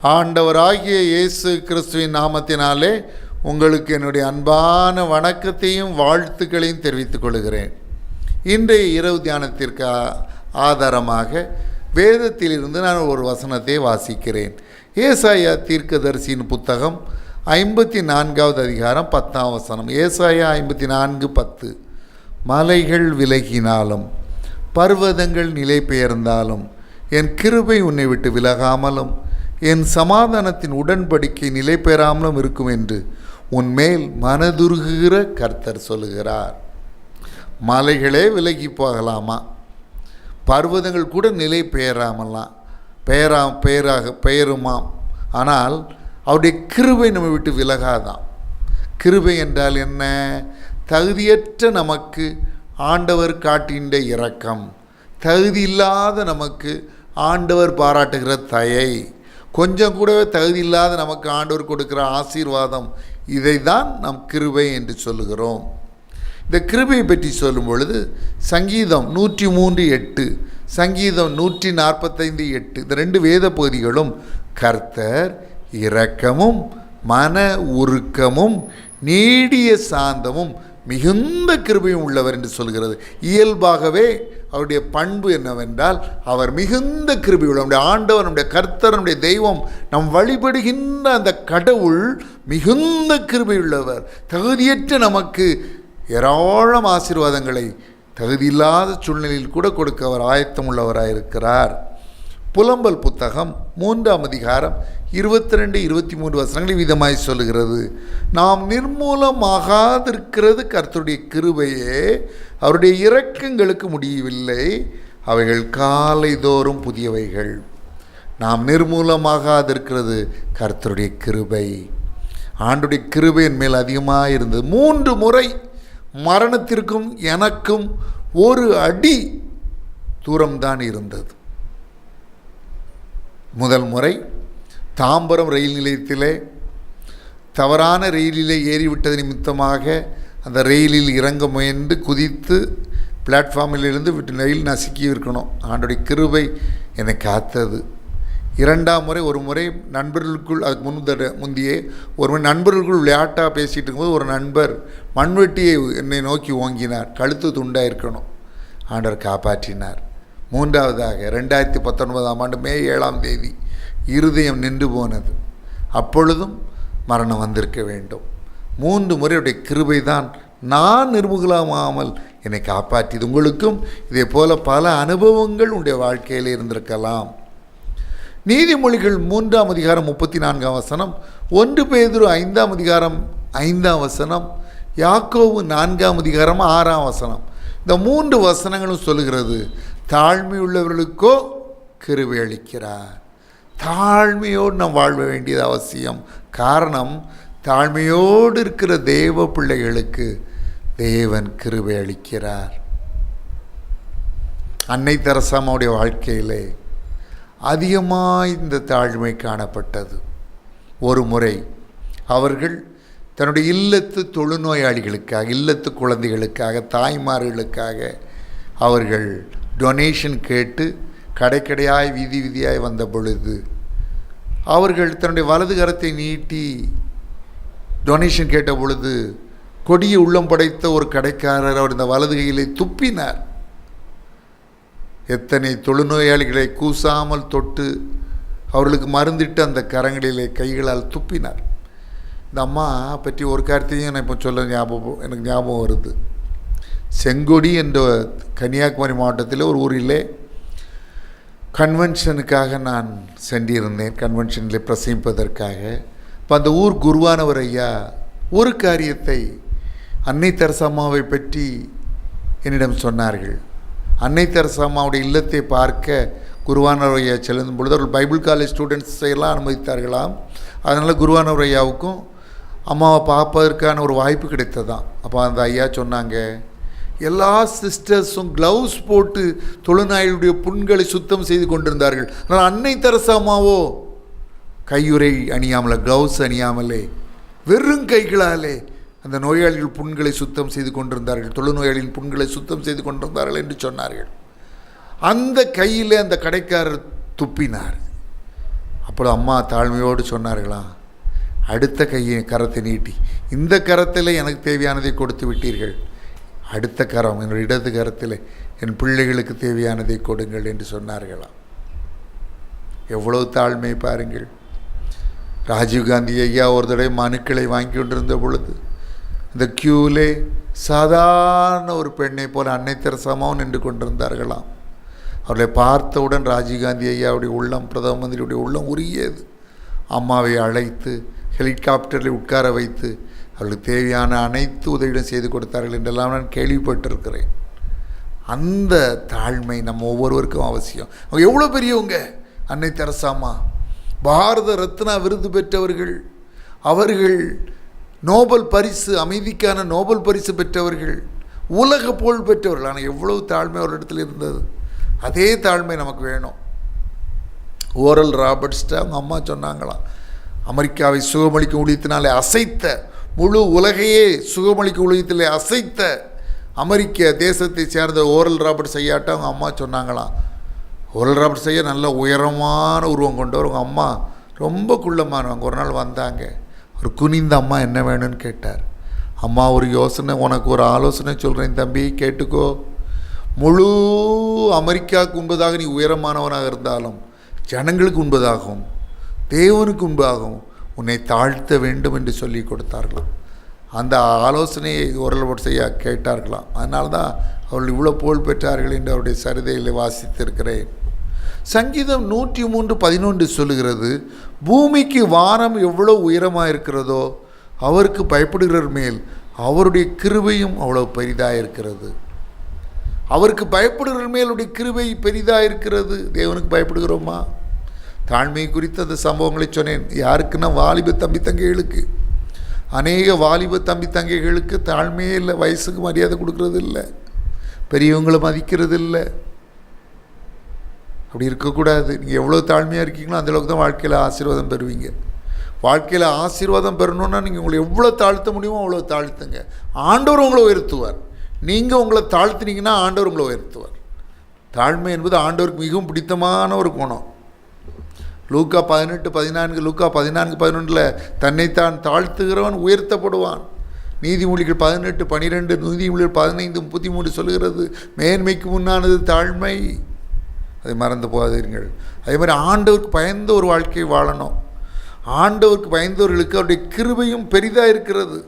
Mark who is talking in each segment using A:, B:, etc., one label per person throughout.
A: ஆண்டவராகிய இயேசு கிறிஸ்துவின் நாமத்தினாலே உங்களுக்கு என்னுடைய அன்பான வணக்கத்தையும் வாழ்த்துக்களையும் தெரிவித்துக் கொள்கிறேன். இன்றைய இரவு தியானத்திற்கு ஆதாரமாக வேதத்திலிருந்து நான் ஒரு வசனத்தை வாசிக்கிறேன். ஏசாயா தீர்க்கதரிசியின் புத்தகம் 54வது அதிகாரம் 10ஆம் வசனம். ஏசாயா 54:10. மலைகள் விலகினாலும் பர்வதங்கள் நிலை பெயர்ந்தாலும் என் கிருபை உன்னை விட்டு விலகாமலும் என் சமாதானத்தின் உடன்படிக்கை நிலை பெறாமலும் இருக்கும் என்று உன்மேல் மனதுருகுகிற கர்த்தர் சொல்லுகிறார். மலைகளே விலகி போகலாமா, பர்வதங்கள் கூட நிலை பெயராமலாம் பெயருமாம். ஆனால் அவருடைய கிருபை நம்ம விட்டு விலகாதான். கிருபை என்றால் என்ன? தகுதியற்ற நமக்கு ஆண்டவர் காட்டுகின்ற இரக்கம், தகுதி இல்லாத நமக்கு ஆண்டவர் பாராட்டுகிற தயை, கொஞ்சம் கூடவே தகுதி இல்லாத நமக்கு ஆண்டவர் கொடுக்கிற ஆசீர்வாதம், இதை தான் நாம் கிருபை என்று சொல்லுகிறோம். இந்த கிருபையை பற்றி சொல்லும் பொழுது சங்கீதம் 103:8, சங்கீதம் 145:8, இந்த 2 வேத பகுதிகளும் கர்த்தர் இரக்கமும் மன உருக்கமும் நீடிய சாந்தமும் மிகுந்த கிருபையும் உள்ளவர் என்று சொல்கிறது. இயல்பாகவே அவருடைய பண்பு என்னவென்றால் அவர் மிகுந்த கிருபை உள்ளவர். நம்முடைய ஆண்டவர், நம்முடைய கர்த்தர், நம்முடைய தெய்வம், நம் வழிபடுகின்ற அந்த கடவுள் மிகுந்த கிருபை உள்ளவர். தகுதியற்ற நமக்கு ஏராளம் ஆசீர்வாதங்களை தகுதியில்லாத சூழ்நிலையில் கூட கொடுக்க அவர் ஆயத்தம் உள்ளவராயிருக்கிறார். புலம்பல் புத்தகம் 3ஆம் அதிகாரம் 22-23 வசனங்களை விதமாய் சொல்லுகிறது. நாம் நிர்மூலமாகாதிருக்கிறது கர்த்தருடைய கிருபையே, அவருடைய இரக்கங்களுக்கு முடியவில்லை, அவைகள் காலை தோறும் புதியவைகள். நாம் நிர்மூலமாகாதிருக்கிறது கர்த்தருடைய கிருபை. ஆண்டுடைய கிருபை என் மேல் அதிகமாக இருந்தது. 3 முறை மரணத்திற்கும் எனக்கும் 1 அடி தூரம்தான் இருந்தது. முதல் முறை தாம்பரம் ரயில் நிலையத்திலே தவறான ரயிலிலே ஏறிவிட்டது நிமித்தமாக அந்த ரயிலில் இறங்க முயன்று குதித்து பிளாட்ஃபார்மிலிருந்து விட்டு ரயில் நசுக்கி இருக்கணும். ஆண்டோடைய கிருபை என்னை காத்தது. 2ஆம் முறை, ஒரு முறை நண்பர்களுக்குள், அதுக்கு முந்தையே ஒரு முறை நண்பர்களுக்குள் விளையாட்டாக பேசிகிட்டு இருக்கும்போது ஒரு நண்பர் மண்வெட்டியை என்னை நோக்கி ஓங்கினார். கழுத்து துண்டாக இருக்கணும், ஆண்டவர் காப்பாற்றினார். 3ஆவதாக 2019ஆம் ஆண்டு மே 7ஆம் தேதி இருதயம் நின்று போனது. அப்பொழுதும் மரணம் வந்திருக்க வேண்டும். 3 முறையுடைய கிருபை தான் நான் நிர்மூலமாகாமல் என்னை காப்பாற்றியது. உங்களுக்கும் இதே போல பல அனுபவங்கள் உங்களுடைய வாழ்க்கையில் இருந்திருக்கலாம். நீதிமொழிகள் 3ஆம் அதிகாரம் 34ஆம் வசனம், 1 பேதுரு 5ஆம் அதிகாரம் 5ஆம் வசனம், யாக்கோபு 4ஆம் அதிகாரம் 6ஆம் வசனம். இந்த 3 வசனங்களும் சொல்லுகிறது, தாழ்மையுள்ளவர்களுக்கோ கிருபை அளிக்கிறார். தாழ்மையோடு நாம் வாழ வேண்டியது அவசியம். காரணம், தாழ்மையோடு இருக்கிற தேவ பிள்ளைகளுக்கு தேவன் கிருபை அளிக்கிறார். அன்னை தெரசாவுடைய வாழ்க்கையிலே அதிகமாக இந்த தாழ்மை காணப்பட்டது. ஒரு முறை அவர்கள் தன்னுடைய இல்லத்து தொழுநோயாளிகளுக்காக, இல்லத்து குழந்தைகளுக்காக, தாய்மார்களுக்காக அவர்கள் டொனேஷன் கேட்டு கடைக்கடையாய் வீதி வீதியாய் வந்த பொழுது அவர்கள் தன்னுடைய வலது கரத்தை நீட்டி டொனேஷன் கேட்ட பொழுது கொடிய உள்ளம் படைத்த ஒரு கடைக்காரர் அவர் இந்த வலது கையிலே துப்பினார். எத்தனை தொழுநோயாளிகளை கூசாமல் தொட்டு அவர்களுக்கு மருந்திட்டு அந்த கரங்களிலே கைகளால் துப்பினார். இந்த அம்மா பற்றி ஒரு காரியத்தையும் நான் இப்போ சொல்ல எனக்கு ஞாபகம் வருது. செங்கொடி என்ற கன்னியாகுமரி மாவட்டத்தில் ஒரு ஊரிலே கன்வென்ஷனுக்காக நான் சென்றிருந்தேன், கன்வென்ஷனில் பிரசங்கிப்பதற்காக. இப்போ அந்த ஊர் குருவானவர் ஐயா ஒரு காரியத்தை அன்னை தெரசாமாவை பற்றி என்னிடம் சொன்னார்கள். அன்னை தெரசாமாவுடைய இல்லத்தை பார்க்க குருவானவர் ஐயா செல்லும் பொழுது அவர்கள் பைபிள் காலேஜ் ஸ்டூடெண்ட்ஸை எல்லாம் அனுமதித்தார்களாம். அதனால் குருவானவர் ஐயாவுக்கும் அம்மாவை பார்ப்பதற்கான ஒரு வாய்ப்பு கிடைத்ததான். அப்போ அந்த ஐயா சொன்னாங்க, எல்லா சிஸ்டர்ஸும் க்ளவுஸ் போட்டு தொழுநோயாளியுடைய புண்களை சுத்தம் செய்து கொண்டிருந்தார்கள். ஆனால் அன்னை தெரசாமாவோ கையுறை அணியாமலே, க்ளவுஸ் அணியாமலே, வெறும் கைகளாலே அந்த நோயாளிகள் புண்களை சுத்தம் செய்து கொண்டிருந்தார்கள், தொழுநோயாளியின் புண்களை சுத்தம் செய்து கொண்டிருந்தார்கள் என்று சொன்னார்கள். அந்த கையில் அந்த கடைக்காரர் துப்பினார். அப்பொழுது அம்மா தாழ்மையோடு சொன்னார்களா, அடுத்த கரத்தை நீட்டி, இந்த கரத்தில் எனக்கு தேவையானதை கொடுத்து விட்டீர்கள், அடுத்த கரம் என்னுடைய இடது கரத்தில் என் பிள்ளைகளுக்கு தேவையானதை கொடுங்கள் என்று சொன்னார்களாம். எவ்வளவு தாழ்மை பாருங்கள். ராஜீவ்காந்தி ஐயா ஒரு தடவை மனுக்களை வாங்கி கொண்டிருந்த பொழுது இந்த கியூவிலே சாதாரண ஒரு பெண்ணை போல அன்னை தெரசாவும் நின்று கொண்டிருந்தார்களாம். அவர்களை பார்த்தவுடன் ராஜீவ்காந்தி ஐயாவுடைய உள்ளம், பிரதம மந்திரியுடைய உள்ளம் உருகியது. அம்மாவை அழைத்து ஹெலிகாப்டரில் உட்கார வைத்து அவர்களுக்கு தேவையான அனைத்து உதவியும் செய்து கொடுத்தார்கள் என்றெல்லாம் நான் கேள்விப்பட்டிருக்கிறேன். அந்த தாழ்மை நம்ம ஒவ்வொருவருக்கும் அவசியம். அவங்க எவ்வளோ பெரியவங்க! அன்னை தெரசாம்மா பாரத ரத்னா விருது பெற்றவர்கள், அவர்கள் நோபல் பரிசு, அமைதிக்கான நோபல் பரிசு பெற்றவர்கள், உலக புகழ் பெற்றவர்கள். ஆனால் எவ்வளவு தாழ்மை அவரிடத்தில் இருந்தது. அதே தாழ்மை நமக்கு வேணும். ஓரல் ராபர்ட்ஸ்ட அவங்க அம்மா சொன்னாங்களாம், அமெரிக்காவை சுகமளிக்கும் ஊழியத்தினாலே அசைத்த, முழு உலகையே சுகமளிக்கும் ஊழியத்திலே அசைத்த அமெரிக்க தேசத்தை சேர்ந்த ஓரல் ராபர்ட்ஸ் ஐயாட்ட அவங்க அம்மா சொன்னாங்களாம். ஓரல் ராபர்ட்ஸ் ஐயா நல்ல உயரமான உருவம் கொண்டவர். அவங்க அம்மா ரொம்ப குள்ளமானவங்க. ஒரு நாள் வந்தாங்க. ஒரு குனிந்த அம்மா என்ன வேணும்னு கேட்டார். அம்மா ஒரு யோசனை, உனக்கு ஒரு ஆலோசனை சொல்கிறேன் தம்பி, கேட்டுக்கோ. முழு அமெரிக்காவுக்கு உண்பதாக நீ உயரமானவனாக இருந்தாலும் ஜனங்களுக்கு உண்பதாகவும் தேவனுக்கு உண்பதாகவும் உன்னை தாழ்த்த வேண்டும் என்று சொல்லி கொடுத்தார்களாம். அந்த ஆலோசனையை ஓரல் செய்ய கேட்டார்களாம். அதனால தான் அவர்கள் இவ்வளோ புகழ் பெற்றார்கள் என்று அவருடைய சரிதையில் வாசித்திருக்கிறேன். சங்கீதம் 103:11 சொல்லுகிறது, பூமிக்கு வானம் எவ்வளோ உயரமாக இருக்கிறதோ அவருக்கு பயப்படுகிறவர் மேல் அவருடைய கிருபையும் அவ்வளோ பெரிதாக இருக்கிறது. அவருக்கு பயப்படுகிறவர் மேல் அவருடைய கிருபை பெரிதாக இருக்கிறது. தேவனுக்கு பயப்படுகிறோமா? தாழ்மை குறித்த அந்த சம்பவங்களை சொன்னேன். யாருக்குன்னா வாலிப தம்பி தங்கைகளுக்கு. அநேக வாலிப தம்பி தங்கைகளுக்கு தாழ்மையே இல்லை. வயசுக்கு மரியாதை கொடுக்கறது இல்லை, பெரியவங்களை மதிக்கிறது இல்லை. அப்படி இருக்கக்கூடாது. நீங்கள் எவ்வளோ தாழ்மையாக இருக்கீங்களோ அந்தளவுக்கு தான் வாழ்க்கையில் ஆசீர்வாதம் பெறுவீங்க. வாழ்க்கையில் ஆசீர்வாதம் பெறணுன்னா நீங்கள் உங்களை எவ்வளோ தாழ்த்த முடியுமோ அவ்வளோ தாழ்த்துங்க. ஆண்டவர் உங்களை உயர்த்துவார். நீங்கள் உங்களை தாழ்த்தினீங்கன்னா ஆண்டவர் உங்களை உயர்த்துவார். தாழ்மை என்பது ஆண்டவருக்கு மிகவும் பிடித்தமான ஒரு குணம். லூக்கா 18:14, லூக்கா 14:11 தன்னைத்தான் தாழ்த்துகிறவன் உயர்த்தப்படுவான். நீதிமொழிகள் 18:12, நீதிமொழிகள் 15:33 சொல்லுகிறது, மேன்மைக்கு முன்னானது தாழ்மை. அதை மறந்து போகாதீர்கள். அதே மாதிரி ஆண்டவருக்கு பயந்த ஒரு வாழ்க்கை வாழணும். ஆண்டவருக்கு பயந்தவர்களுக்கு அவருடைய கிருபையும் பெரிதாக இருக்கிறது.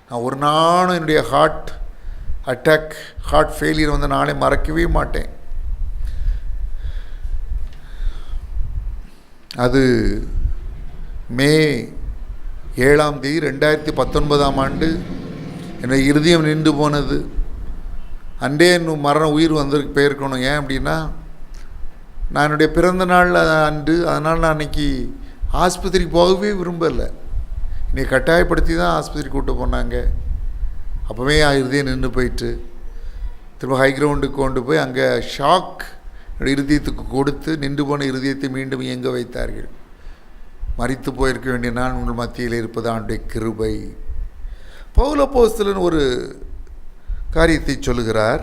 A: நான் ஒரு நாளும் என்னுடைய ஹார்ட் ஃபெயிலியர் வந்த நாளை மறக்கவே மாட்டேன். அது மே 7 2019 என்னுடைய இருதயம் நின்று போனது. அன்றே மரண உயிர் போயிருக்கணும். ஏன் அப்படின்னா, நான் என்னுடைய பிறந்த நாள் அன்று, அதனால் நான் அன்றைக்கி ஆஸ்பத்திரிக்கு போகவே விரும்பலை. இன்னைக்கு கட்டாயப்படுத்தி தான் ஆஸ்பத்திரி கூப்பிட்டு போனாங்க. அப்போவே இருதயம் நின்று போயிட்டு திரும்ப ஹை கிரவுண்டுக்கு கொண்டு போய் அங்கே ஷாக் இருதயத்துக்கு கொடுத்து நின்று போன இருதயத்தை மீண்டும் இயங்க வைத்தார்கள். மரித்து போயிருக்க வேண்டிய நான் உங்கள் மத்தியில் இருப்பது ஆண்டுடைய கிருபை. பவுல் அப்போஸ்தலன் ஒரு காரியத்தை சொல்லுகிறார்.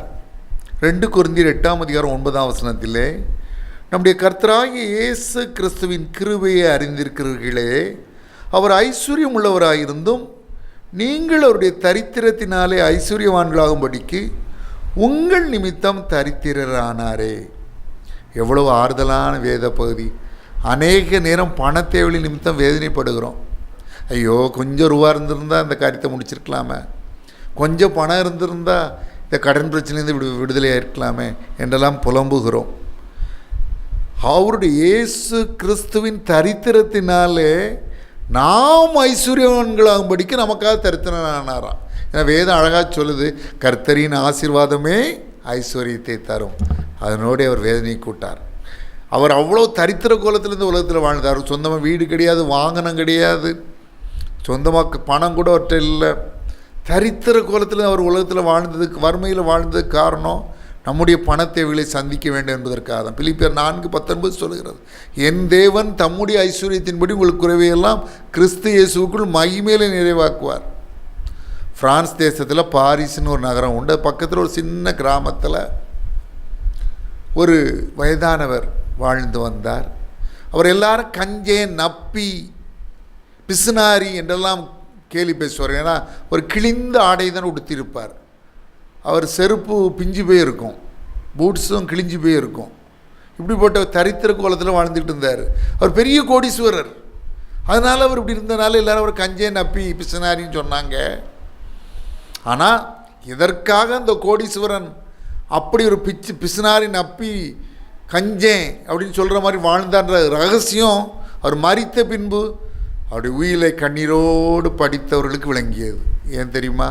A: 2 கொரிந்தியர் 8:9 நம்முடைய கர்த்தராகிய இயேசு கிறிஸ்துவின் கிருபையை அறிந்திருக்கிறீர்களே, அவர் ஐஸ்வர்யம் உள்ளவராயிருந்தும் நீங்கள் அவருடைய தரித்திரத்தினாலே ஐஸ்வர்யவான்களாகும்படிக்கு உங்கள் நிமித்தம் தரித்திரரானாரே. எவ்வளவு ஆறுதலான வேத பகுதி. அநேக நேரம் பணத்தேவலி நிமித்தம் வேதனைப்படுகிறோம். ஐயோ, கொஞ்சம் ரூபா இருந்திருந்தால் இந்த காரியத்தை முடிச்சிருக்கலாமே, கொஞ்சம் பணம் இருந்திருந்தால் இந்த கடன் பிரச்சனையிலேருந்து விடுதலையாக இருக்கலாமே என்றெல்லாம் புலம்புகிறோம். அவருடைய இயேசு கிறிஸ்துவின் தரித்திரத்தினாலே நாம் ஐஸ்வர்யவான்களாகும்படிக்கு நமக்காக தரித்திரனானாராம். ஏன்னா வேதம் அழகாக சொல்லுது, கர்த்தரின் ஆசீர்வாதமே ஐஸ்வர்யத்தை தரும். அதனோடு அவர் வேதனை கூட்டார். அவர் அவ்வளோ தரித்திர கோலத்திலேருந்து உலகத்தில் வாழ்ந்தார். சொந்தமாக வீடு கிடையாது, வாகனம் கிடையாது, சொந்தமாக பணம் கூட அவர்கிட்ட இல்லை. தரித்திர கோலத்தில் அவர் உலகத்தில் வாழ்ந்ததுக்கு, வறுமையில் வாழ்ந்ததுக்கு காரணம் நம்முடைய பணத்தேவைகளை சந்திக்க வேண்டும் என்பதற்காக தான். பிலிப்பியர் 4:19 சொல்லுகிறது, என் தேவன் தம்முடைய ஐஸ்வர்யத்தின்படி உங்களுக்கு குறைவையெல்லாம் கிறிஸ்து இயேசுவுக்குள் மகிமையிலே நிறைவாக்குவார். பிரான்ஸ் தேசத்தில் பாரிஸ்னு ஒரு நகரம் உண்டு. பக்கத்தில் ஒரு சின்ன கிராமத்தில் ஒரு வயதானவர் வாழ்ந்து வந்தார். அவர் எல்லாரும் கஞ்சேன், நப்பி, பிசுனாரி என்றெல்லாம் கேலி பேசுவார். ஏன்னா ஒரு கிழிந்த ஆடை தான் உடுத்தியிருப்பார். அவர் செருப்பு பிஞ்சு போயிருக்கும், பூட்ஸும் கிழிஞ்சு போயிருக்கும். இப்படிப்பட்ட தரித்திர கோலத்தில் வாழ்ந்துட்டு இருந்தார். அவர் பெரிய கோடீஸ்வரர். அதனால் அவர் இப்படி இருந்தனால எல்லோரும் அவர் கஞ்சேன், நப்பி, பிசுனாரின்னு சொன்னாங்க. ஆனால் இதற்காக அந்த கோடீஸ்வரன் அப்படி ஒரு பிசுனாரி, நப்பி, கஞ்சேன் அப்படின்னு சொல்கிற மாதிரி வாழ்ந்தான்ற ரகசியம் அவர் மரித்த பின்பு அவருடைய உயிரை கண்ணீரோடு படித்தவர்களுக்கு விளங்கியது. ஏன் தெரியுமா?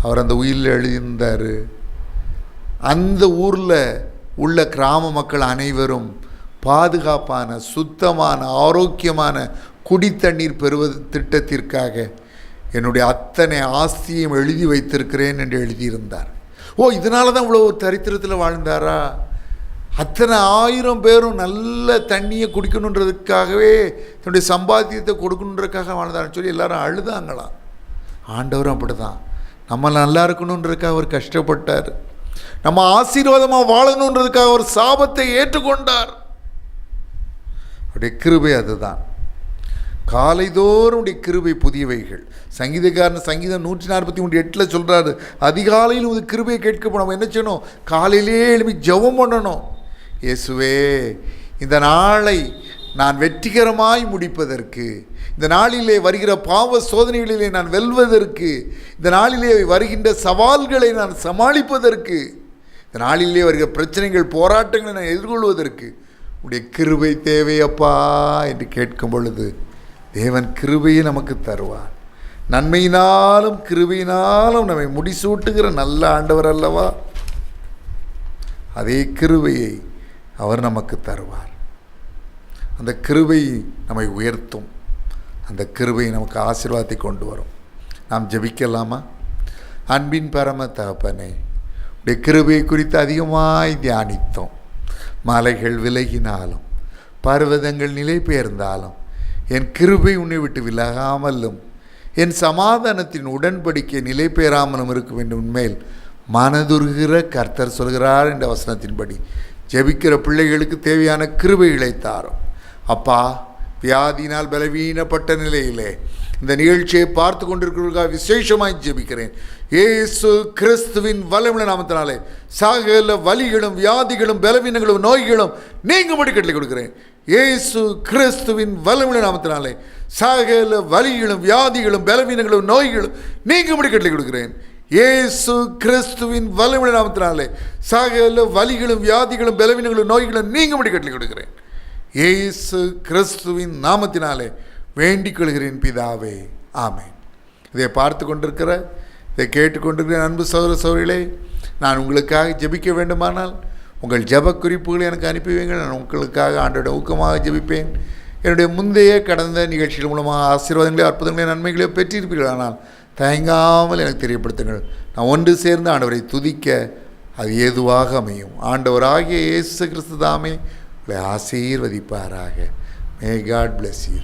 A: அவர் அந்த உயிரில் எழுதியிருந்தார், அந்த ஊரில் உள்ள கிராம மக்கள் அனைவரும் பாதுகாப்பான, சுத்தமான, ஆரோக்கியமான குடித்தண்ணீர் பெறுவது திட்டத்திற்காக என்னுடைய அத்தனை ஆஸ்தியையும் எழுதி வைத்திருக்கிறேன் என்று எழுதியிருந்தார். இதனால தான் இவ்வளோ தரித்திரத்தில் வாழ்ந்தாரா? அத்தனை 1000 பேரும் நல்ல தண்ணியை குடிக்கணுன்றதுக்காகவே தன்னுடைய சம்பாத்தியத்தை கொடுக்கணுன்றதுக்காக வாழ்ந்தாருன்னு சொல்லி எல்லாரும் அழுதாங்களாம். ஆண்டவரும் அப்படி தான், நம்ம நல்லா இருக்கணுன்றதுக்காக அவர் கஷ்டப்பட்டார். நம்ம ஆசீர்வாதமாக வாழணுன்றதுக்காக அவர் சாபத்தை ஏற்றுக்கொண்டார். அவருடைய கிருபை அதுதான். காலைதோறும் கிருபை புதியவைகள். சங்கீதக்காரன் சங்கீதம் 143:8 சொல்கிறாரு, அதிகாலையில் உங்கள் கிருபையை கேட்க நம்ம என்ன செய்யணும்? காலையிலே எழுப்பி ஜெபம் பண்ணணும். இயேசுவே, இந்த நாளை நான் வெற்றிகரமாய் முடிப்பதற்கு, இந்த நாளிலே வருகிற பாவ சோதனைகளிலே நான் வெல்வதற்கு, இந்த நாளிலே வருகின்ற சவால்களை நான் சமாளிப்பதற்கு, இந்த நாளிலே வருகிற பிரச்சனைகள், போராட்டங்களை நான் எதிர்கொள்வதற்கு உடைய கிருபை தேவையப்பா என்று கேட்கும் பொழுது தேவன் கிருபையை நமக்கு தருவார். நன்மையினாலும் கிருபையினாலும் நம்மை முடிசூட்டுகிற நல்ல ஆண்டவர் அல்லவா? அதே கிருபையை அவர் நமக்கு தருவார். அந்த கிருபை நம்மை உயர்த்தும். அந்த கிருபை நமக்கு ஆசீர்வாதத்தை கொண்டு வரும். நாம் ஜெபிக்கலாமா? அன்பின் பரம தகப்பனே, உடைய கிருபை குறித்து அதிகமாய் தியானித்தோம். மலைகள் விலகினாலும், பர்வதங்கள் நிலை பெயர்ந்தாலும், என் கிருபை உன்னை விட்டு விலகாமலும், என் சமாதானத்தின் உடன்படிக்கை நிலை பெறாமலும் இருக்கும் என்று உண்மையில் மனதுருகிற கர்த்தர் சொல்கிறார் என்ற வசனத்தின்படி ஜெபிக்கிற பிள்ளைகளுக்கு தேவையான கிருபைகளை தாரும். அப்பா, வியாதியினால் பலவீனப்பட்ட நிலையிலே இந்த நிகழ்ச்சியை பார்த்து கொண்டிருக்கிறவர்களுக்காக விசேஷமாய் ஜெபிக்கிறேன். இயேசு கிறிஸ்துவின் வல்லமையுள்ள நாமத்தினாலே சகல வலிகளும், வியாதிகளும், பலவீனங்களும், நோய்களும் நீங்கும்படி கட்டளை கொடுக்கிறேன். இயேசு கிறிஸ்துவின் வல்லமையுள்ள நாமத்தினாலே சகல வலிகளும், வியாதிகளும், பலவீனங்களும், நோய்களும் நீங்கும்படி கட்டளை கொடுக்கிறேன். இயேசு கிறிஸ்துவின் வல்லமையுள்ள நாமத்தினாலே சகல வலிகளும், வியாதிகளும், பலவீனங்களும், நோய்களும் நீங்கும்படி கட்டளை கொடுக்கிறேன். இயேசு கிறிஸ்துவின் நாமத்தினாலே வேண்டிக் கொள்கிறேன் பிதாவே, ஆமென். இதை பார்த்து கொண்டிருக்கிற, இதை கேட்டுக்கொண்டிருக்கிற அன்பு சகோதர சகோதரிகளே, நான் உங்களுக்காக ஜெபிக்க வேண்டுமானால் உங்கள் ஜெப குறிப்புகளை எனக்கு அனுப்பி வைங்கள். நான் உங்களுக்காக ஆண்டோட ஊக்கமாக ஜெபிப்பேன். என்னுடைய முந்தைய கடந்த நிகழ்ச்சிகள் மூலமாக ஆசீர்வாதங்களே, அற்புதங்களே, நன்மைகளே பெற்றிருப்பீர்கள். ஆனால் தயங்காமல் எனக்கு தெரியப்படுத்துங்கள். நான் ஒன்று சேர்ந்து ஆண்டவரை துதிக்க அது ஏதுவாக அமையும். ஆண்டவராகிய இயேசு கிறிஸ்து தாமே உங்களை ஆசீர்வதிப்பாராக. May God bless you.